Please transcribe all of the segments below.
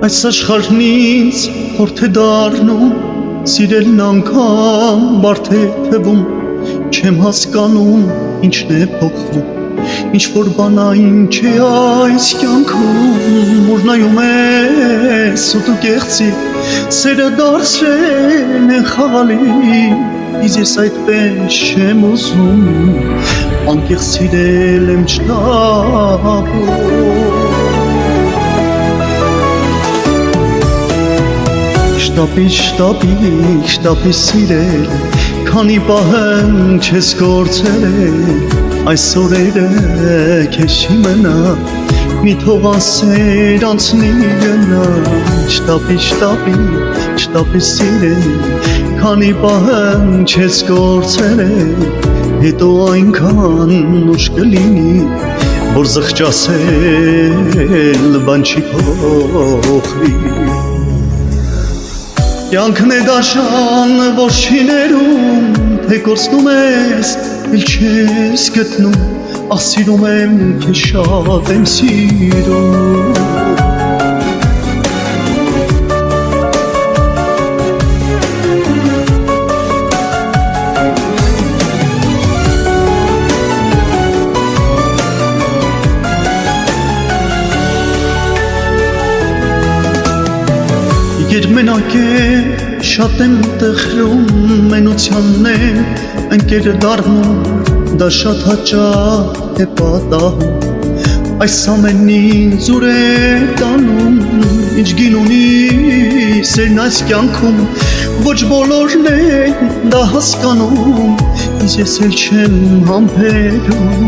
Այս աշխարհն ինձ խորթ է դառնում, սիրելն անգամ բարդ է թվում, չեմ հասկանում ինչն է փոխվում, ինչ որ բան այն չէ այս կյանքում, որ նայում ես ու դու կեղծի, սերը դարձրել է խաղալի, իսկ ես այդպես չեմ ուզում, անկեղծ սիրել եմ չտապում։ Շտապի սիրել, քանի պահեմ չես կորցրել, այս օրերը քեզ չի մնա, մի թող անսեր անցնի գնա, շտապի սիրել, քանի պահեմ չես կորցրել, հետո այնքան ուշ կլինի, որ զղջասել բան չի փոխվի։ Կյանքն է դաշան, որ չի ներում, թե կորցնում ես, էլ չես գտնում, ախ սիրում եմ, քեզ շատ եմ սիրում։ Երմենակ է, շատ եմ տխրում, մենությանն եմ ընկերը դառնում, դա շատ հաճախ է պատահում, այս ամեն ինձ ուր է տանում, ինչ գին ունի սերն այս կյանքում, ոչ բոլորն են դա հասկանում, իսկ ես էլ չեմ համբերում,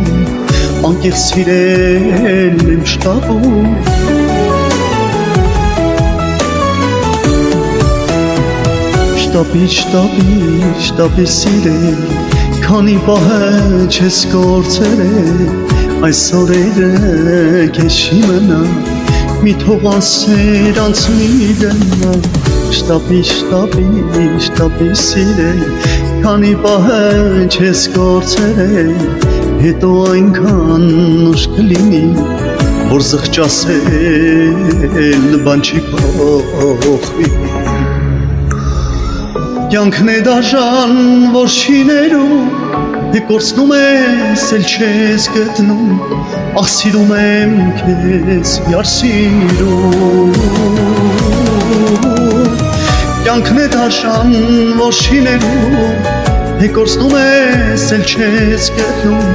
անկեղծ սիրել եմ շտապում։ Շտապի սիրել, քանի պահել չես կորցրել, այս օրերը քեզ չի մնա, մի թող անսեր անցնի գնա, շտապի սիրել, քանի պահել չես կորցրել, հետո այնքան ուշ կլինի, որ զղջասել բան չի փոխվի։ Կյանքն է դաշան, որ չի ներում, թե կորցնում ես, էլ չես գտնում, ախ սիրում եմ քեզ յար սիրում։ Կյանքն է դաշան, որ չի ներում, թե կորցնում ես, էլ չես գտնում,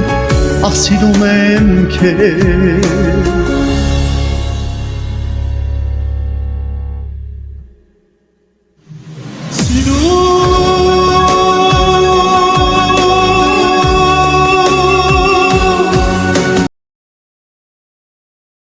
ախ սիրում եմ քեզ